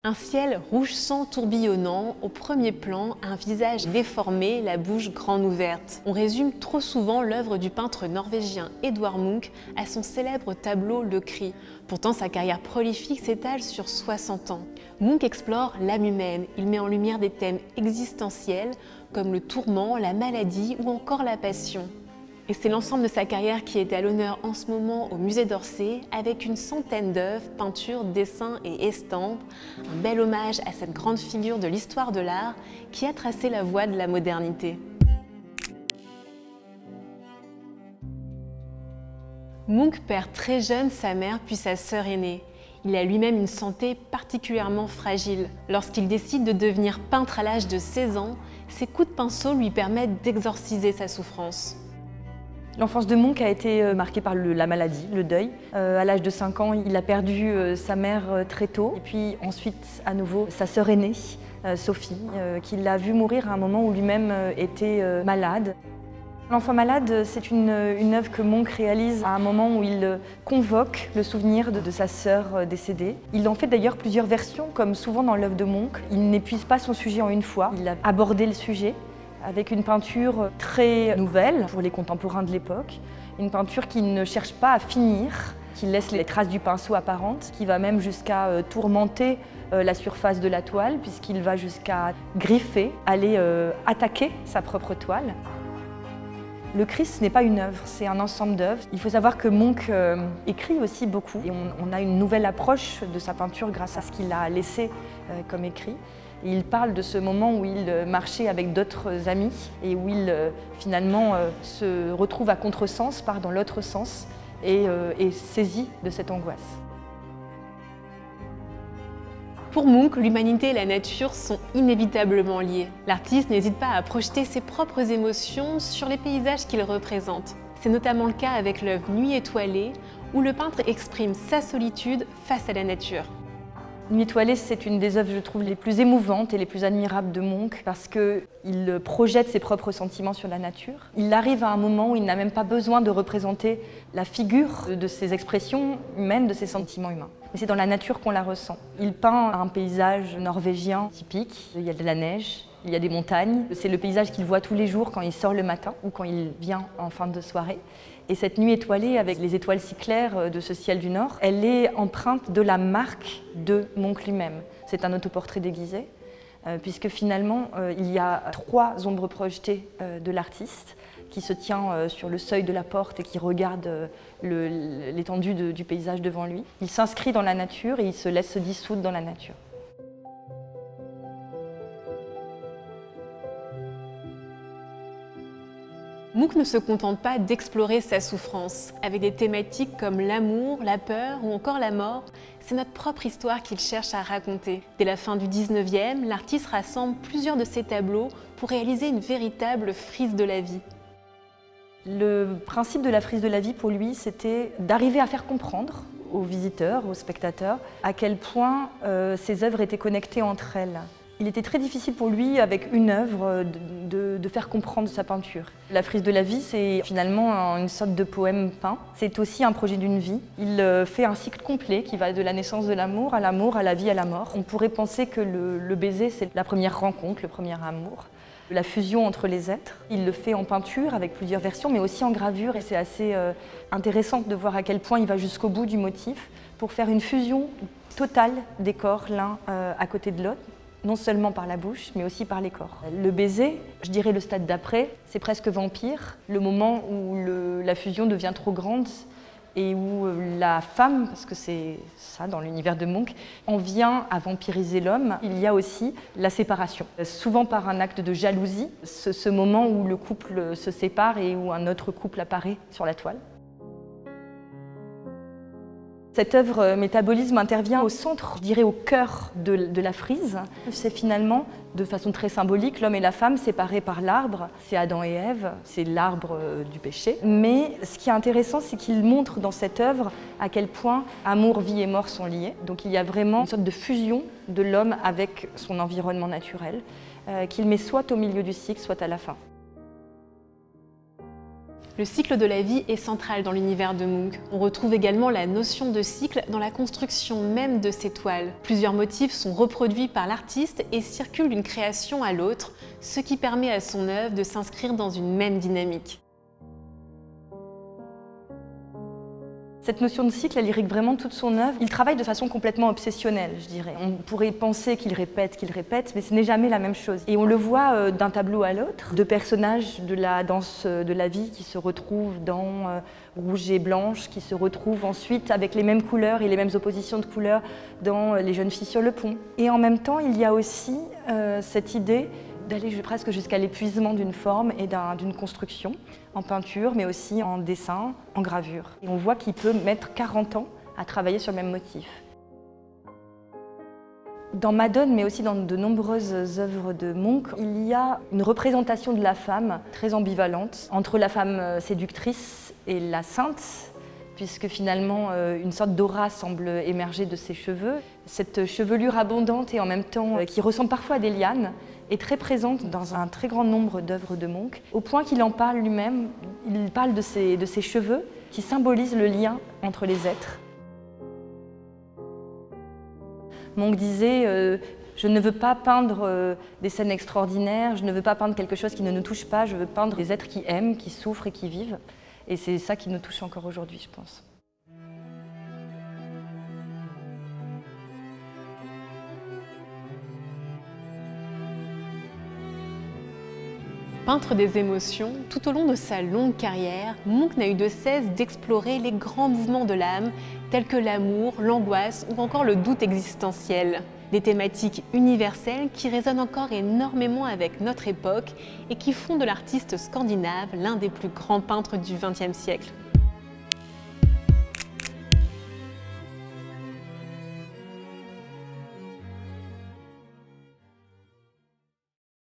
Un ciel rouge sang tourbillonnant, au premier plan, un visage déformé, la bouche grande ouverte. On résume trop souvent l'œuvre du peintre norvégien Edvard Munch à son célèbre tableau Le Cri. Pourtant, sa carrière prolifique s'étale sur 60 ans. Munch explore l'âme humaine, il met en lumière des thèmes existentiels comme le tourment, la maladie ou encore la passion. Et c'est l'ensemble de sa carrière qui est à l'honneur en ce moment au musée d'Orsay, avec une centaine d'œuvres, peintures, dessins et estampes. Un bel hommage à cette grande figure de l'histoire de l'art qui a tracé la voie de la modernité. Munch perd très jeune sa mère puis sa sœur aînée. Il a lui-même une santé particulièrement fragile. Lorsqu'il décide de devenir peintre à l'âge de 16 ans, ses coups de pinceau lui permettent d'exorciser sa souffrance. L'enfance de Munch a été marquée par la maladie, le deuil. À l'âge de 5 ans, il a perdu sa mère très tôt. Et puis ensuite, à nouveau, sa sœur aînée, Sophie, qui l'a vu mourir à un moment où lui-même était malade. L'enfant malade, c'est une œuvre que Munch réalise à un moment où il convoque le souvenir de sa sœur décédée. Il en fait d'ailleurs plusieurs versions, comme souvent dans l'œuvre de Munch. Il n'épuise pas son sujet en une fois, il a abordé le sujet avec une peinture très nouvelle pour les contemporains de l'époque, une peinture qui ne cherche pas à finir, qui laisse les traces du pinceau apparentes, qui va même jusqu'à tourmenter la surface de la toile, puisqu'il va jusqu'à griffer, aller attaquer sa propre toile. Le Christ n'est pas une œuvre, c'est un ensemble d'œuvres. Il faut savoir que Munch écrit aussi beaucoup et on a une nouvelle approche de sa peinture grâce à ce qu'il a laissé comme écrit. Et il parle de ce moment où il marchait avec d'autres amis et où il finalement se retrouve à contresens, part dans l'autre sens et est saisi de cette angoisse. Pour Munch, l'humanité et la nature sont inévitablement liées. L'artiste n'hésite pas à projeter ses propres émotions sur les paysages qu'il représente. C'est notamment le cas avec l'œuvre Nuit étoilée, où le peintre exprime sa solitude face à la nature. Nuit étoilée, c'est une des œuvres, je trouve, les plus émouvantes et les plus admirables de Munch parce qu'il projette ses propres sentiments sur la nature. Il arrive à un moment où il n'a même pas besoin de représenter la figure de ses expressions humaines, de ses sentiments humains. Mais c'est dans la nature qu'on la ressent. Il peint un paysage norvégien typique. Il y a de la neige, il y a des montagnes. C'est le paysage qu'il voit tous les jours quand il sort le matin ou quand il vient en fin de soirée. Et cette nuit étoilée, avec les étoiles si claires de ce ciel du Nord, elle est empreinte de la marque de Munch lui-même. C'est un autoportrait déguisé, puisque finalement, il y a 3 ombres projetées de l'artiste qui se tient sur le seuil de la porte et qui regarde l'étendue du paysage devant lui. Il s'inscrit dans la nature et il se laisse se dissoudre dans la nature. Munch ne se contente pas d'explorer sa souffrance. Avec des thématiques comme l'amour, la peur ou encore la mort, c'est notre propre histoire qu'il cherche à raconter. Dès la fin du 19e, l'artiste rassemble plusieurs de ses tableaux pour réaliser une véritable frise de la vie. Le principe de la frise de la vie pour lui, c'était d'arriver à faire comprendre aux visiteurs, aux spectateurs, à quel point ces œuvres étaient connectées entre elles. Il était très difficile pour lui, avec une œuvre, de faire comprendre sa peinture. La frise de la vie, c'est finalement une sorte de poème peint. C'est aussi un projet d'une vie. Il fait un cycle complet qui va de la naissance de l'amour, à la vie, à la mort. On pourrait penser que le baiser, c'est la première rencontre, le premier amour. La fusion entre les êtres. Il le fait en peinture avec plusieurs versions, mais aussi en gravure. Et c'est assez intéressant de voir à quel point il va jusqu'au bout du motif pour faire une fusion totale des corps l'un à côté de l'autre. Non seulement par la bouche, mais aussi par les corps. Le baiser, je dirais le stade d'après, c'est presque vampire, le moment où la fusion devient trop grande et où la femme, parce que c'est ça dans l'univers de Munch, en vient à vampiriser l'homme. Il y a aussi la séparation, souvent par un acte de jalousie, ce moment où le couple se sépare et où un autre couple apparaît sur la toile. Cette œuvre Métabolisme intervient au centre, je dirais au cœur de la frise. C'est finalement, de façon très symbolique, l'homme et la femme séparés par l'arbre. C'est Adam et Ève, c'est l'arbre du péché. Mais ce qui est intéressant, c'est qu'il montre dans cette œuvre à quel point amour, vie et mort sont liés. Donc il y a vraiment une sorte de fusion de l'homme avec son environnement naturel, qu'il met soit au milieu du cycle, soit à la fin. Le cycle de la vie est central dans l'univers de Munch. On retrouve également la notion de cycle dans la construction même de ses toiles. Plusieurs motifs sont reproduits par l'artiste et circulent d'une création à l'autre, ce qui permet à son œuvre de s'inscrire dans une même dynamique. Cette notion de cycle, elle irrigue vraiment toute son œuvre. Il travaille de façon complètement obsessionnelle, je dirais. On pourrait penser qu'il répète, mais ce n'est jamais la même chose. Et on le voit d'un tableau à l'autre, de personnages de la danse de la vie qui se retrouvent dans Rouge et Blanche, qui se retrouvent ensuite avec les mêmes couleurs et les mêmes oppositions de couleurs dans Les jeunes filles sur le pont. Et en même temps, il y a aussi cette idée d'aller presque jusqu'à l'épuisement d'une forme et d'une construction, en peinture, mais aussi en dessin, en gravure. Et on voit qu'il peut mettre 40 ans à travailler sur le même motif. Dans Madone, mais aussi dans de nombreuses œuvres de Munch, il y a une représentation de la femme très ambivalente, entre la femme séductrice et la sainte, puisque finalement une sorte d'aura semble émerger de ses cheveux. Cette chevelure abondante et en même temps qui ressemble parfois à des lianes est très présente dans un très grand nombre d'œuvres de Munch, au point qu'il en parle lui-même. Il parle de ses cheveux qui symbolisent le lien entre les êtres. Munch disait je ne veux pas peindre des scènes extraordinaires, je ne veux pas peindre quelque chose qui ne nous touche pas, je veux peindre des êtres qui aiment, qui souffrent et qui vivent. Et c'est ça qui nous touche encore aujourd'hui, je pense. Peintre des émotions, tout au long de sa longue carrière, Munch n'a eu de cesse d'explorer les grands mouvements de l'âme, tels que l'amour, l'angoisse ou encore le doute existentiel. Des thématiques universelles qui résonnent encore énormément avec notre époque et qui font de l'artiste scandinave l'un des plus grands peintres du XXe siècle.